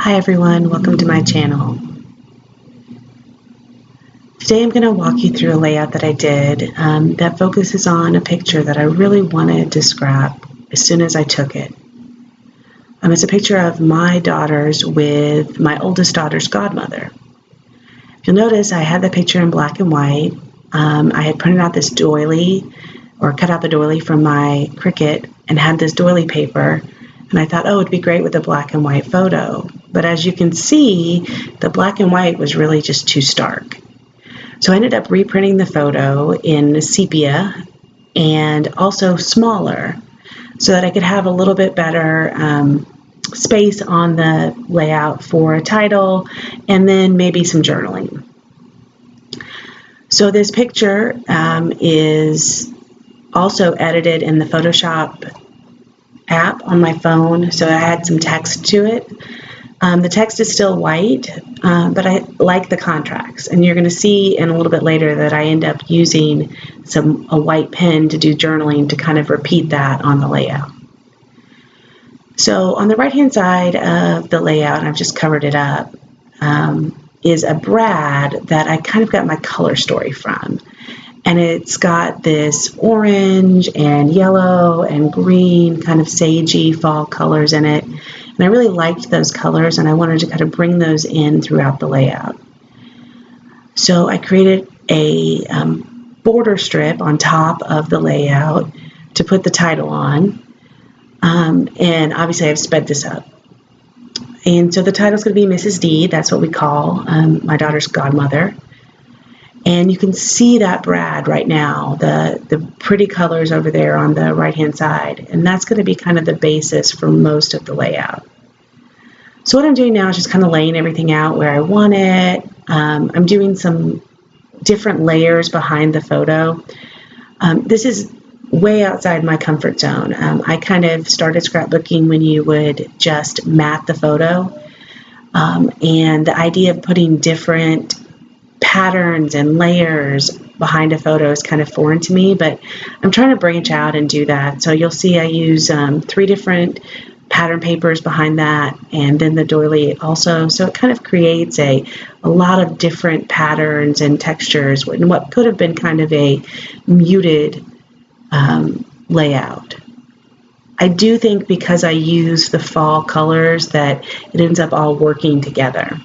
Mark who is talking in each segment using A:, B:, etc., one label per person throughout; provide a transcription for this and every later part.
A: Hi everyone, welcome to my channel. Today I'm going to walk you through a layout that I did that focuses on a picture that I really wanted to scrap as soon as I took it. It's a picture of my daughters with my oldest daughter's godmother. If you'll notice, I had the picture in black and white. I had printed out this doily, or cut out the doily from my Cricut, and had this doily paper. And I thought, oh, it'd be great with a black and white photo. But as you can see, the black and white was really just too stark. So I ended up reprinting the photo in sepia and also smaller so that I could have a little bit better space on the layout for a title and then maybe some journaling. So this picture is also edited in the Photoshop app on my phone, so I had some text to it. The text is still white, but I like the contrast, and you're going to see in a little bit later that I end up using a white pen to do journaling to kind of repeat that on the layout. So on the right hand side of the layout, and I've just covered it up, is a brad that I kind of got my color story from. And it's got this orange and yellow and green kind of sagey fall colors in it. And I really liked those colors, and I wanted to kind of bring those in throughout the layout. So I created a border strip on top of the layout to put the title on. And obviously I've sped this up. And so the title's going to be Mrs. D. That's what we call my daughter's godmother. And you can see that brad right now, the pretty colors over there on the right-hand side. And that's going to be kind of the basis for most of the layout. So what I'm doing now is just kind of laying everything out where I want it. I'm doing some different layers behind the photo. This is way outside my comfort zone. I kind of started scrapbooking when you would just mat the photo. And the idea of putting different patterns and layers behind a photo is kind of foreign to me, but I'm trying to branch out and do that. So you'll see I use 3 different pattern papers behind that, and then the doily also. So it kind of creates a lot of different patterns and textures in what could have been kind of a muted layout. I do think because I use the fall colors that it ends up all working together.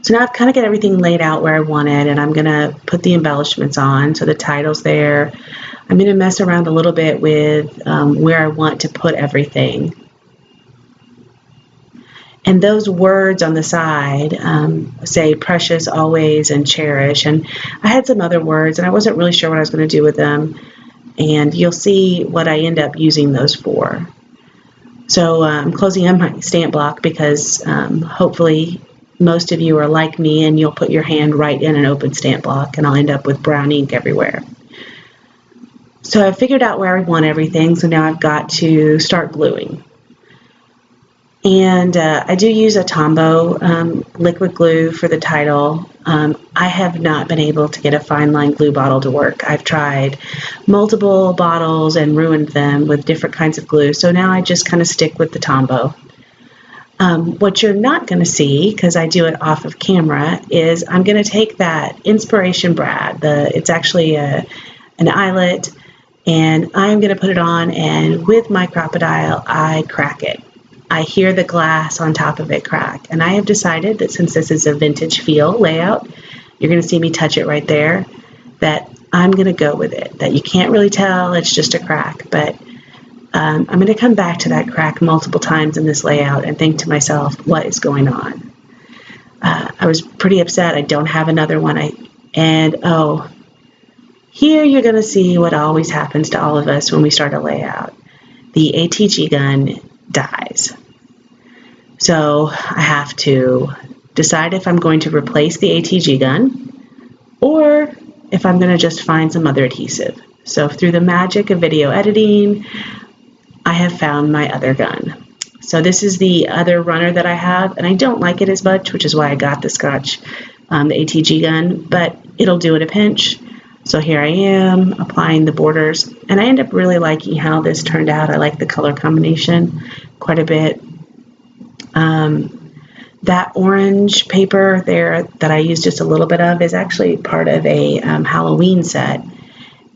A: So now I've kind of got everything laid out where I want it, and I'm going to put the embellishments on. So the title's there. I'm going to mess around a little bit with where I want to put everything. And those words on the side say precious, always, and cherish. And I had some other words, and I wasn't really sure what I was going to do with them. And you'll see what I end up using those for. So I'm closing up my stamp block because hopefully most of you are like me and you'll put your hand right in an open stamp block, and I'll end up with brown ink everywhere. So I've figured out where I want everything, so now I've got to start gluing. And I do use a Tombow liquid glue for the title. I have not been able to get a fine line glue bottle to work. I've tried multiple bottles and ruined them with different kinds of glue, so now I just kind of stick with the Tombow. What you're not going to see, because I do it off of camera, is I'm going to take that inspiration brad. It's actually an eyelet, and I'm going to put it on, and with my Crop-A-Dile, I crack it. I hear the glass on top of it crack, and I have decided that since this is a vintage feel layout, you're going to see me touch it right there, that I'm going to go with it, that you can't really tell, it's just a crack, but I'm going to come back to that crack multiple times in this layout and think to myself, what is going on? I was pretty upset I don't have another one. Here you're going to see what always happens to all of us when we start a layout. The ATG gun dies. So I have to decide if I'm going to replace the ATG gun or if I'm going to just find some other adhesive. So through the magic of video editing, I have found my other gun. So this is the other runner that I have, and I don't like it as much, which is why I got the Scotch, the ATG gun, but it'll do at a pinch. So here I am applying the borders, and I end up really liking how this turned out. I like the color combination quite a bit. That orange paper there that I used just a little bit of is actually part of a Halloween set.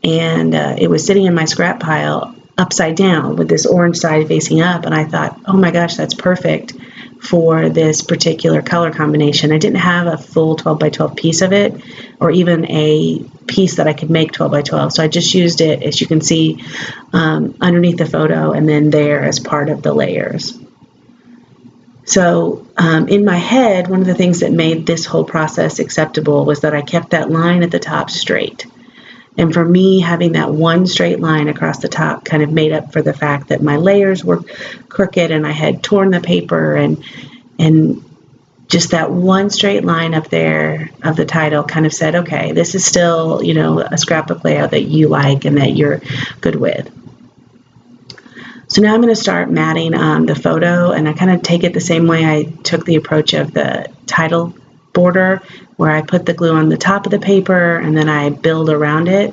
A: And it was sitting in my scrap pile upside down with this orange side facing up. And I thought, oh my gosh, that's perfect for this particular color combination. I didn't have a full 12 by 12 piece of it, or even a piece that I could make 12 by 12. So I just used it, as you can see, underneath the photo and then there as part of the layers. So in my head, one of the things that made this whole process acceptable was that I kept that line at the top straight. And for me, having that one straight line across the top kind of made up for the fact that my layers were crooked and I had torn the paper, and just that one straight line up there of the title kind of said, okay, this is still, you know, a scrapbook layout that you like and that you're good with. So now I'm going to start matting the photo, and I kind of take it the same way I took the approach of the title border, where I put the glue on the top of the paper and then I build around it.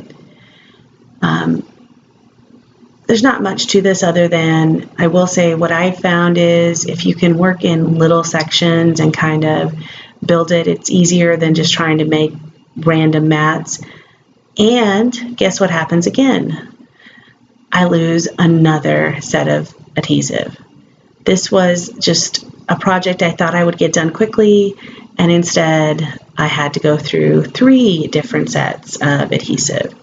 A: There's not much to this other than, I will say, what I found is if you can work in little sections and kind of build it, it's easier than just trying to make random mats. And guess what happens again? I lose another set of adhesive. This was just a project I thought I would get done quickly, and instead I had to go through 3 different sets of adhesive.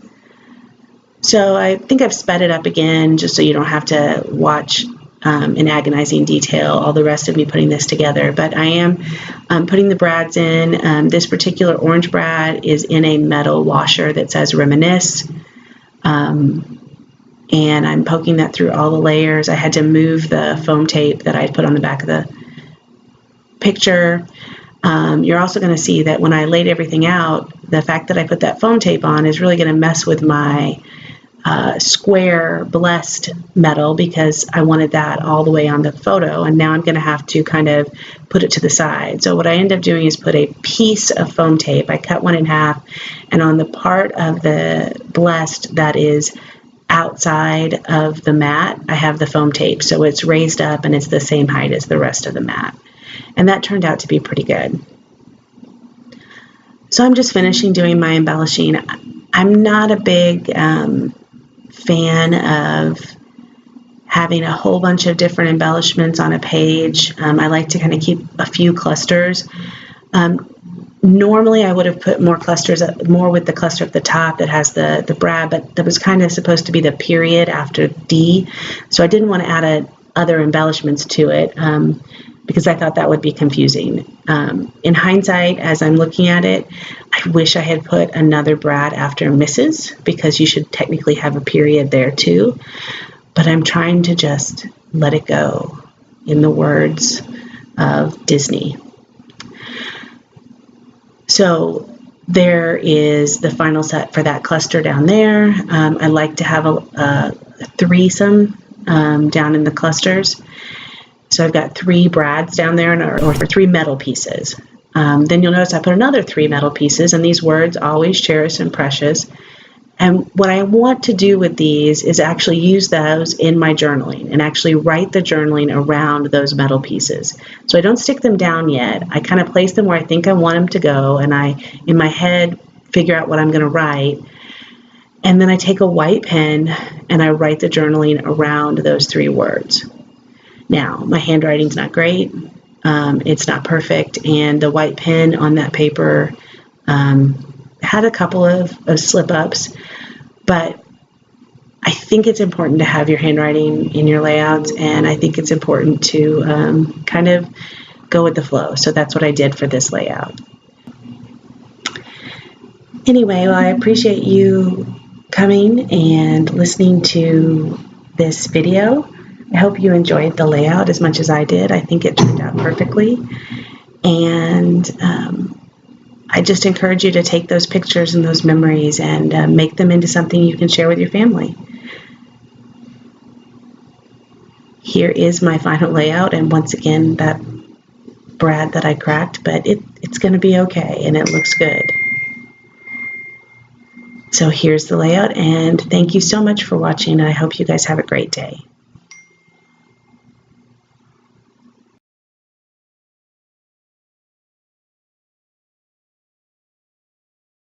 A: So I think I've sped it up again just so you don't have to watch in agonizing detail all the rest of me putting this together. But I am putting the brads in. This particular orange brad is in a metal washer that says Reminisce. And I'm poking that through all the layers. I had to move the foam tape that I put on the back of the picture. You're also going to see that when I laid everything out, the fact that I put that foam tape on is really going to mess with my square blessed metal, because I wanted that all the way on the photo, and now I'm going to have to kind of put it to the side. So what I end up doing is put a piece of foam tape. I cut one in half, and on the part of the blessed that is outside of the mat, I have the foam tape, so it's raised up and it's the same height as the rest of the mat. And that turned out to be pretty good. So I'm just finishing doing my embellishing. I'm not a big fan of having a whole bunch of different embellishments on a page. I like to kind of keep a few clusters. Normally I would have put more clusters, more with the cluster at the top that has the brad, but that was kind of supposed to be the period after D. So I didn't want to add other embellishments to it because I thought that would be confusing. In hindsight, as I'm looking at it, I wish I had put another brad after Mrs., because you should technically have a period there too. But I'm trying to just let it go, in the words of Disney. So there is the final set for that cluster down there. I like to have a threesome down in the clusters. So I've got 3 brads down there, or 3 metal pieces. Then you'll notice I put another 3 metal pieces, and these words, always, cherished, and precious. And what I want to do with these is actually use those in my journaling and actually write the journaling around those metal pieces. So I don't stick them down yet. I kind of place them where I think I want them to go, and I, in my head, figure out what I'm going to write. And then I take a white pen and I write the journaling around those 3 words. Now, my handwriting's not great. It's not perfect, and the white pen on that paper had a couple of slip-ups, but I think it's important to have your handwriting in your layouts, and I think it's important to kind of go with the flow. So that's what I did for this layout. Anyway, well, I appreciate you coming and listening to this video. I hope you enjoyed the layout as much as I did. I think it turned out perfectly. And I just encourage you to take those pictures and those memories and make them into something you can share with your family. Here is my final layout, and once again, that brad that I cracked, but it's going to be okay, and it looks good. So here's the layout, and thank you so much for watching. I hope you guys have a great day.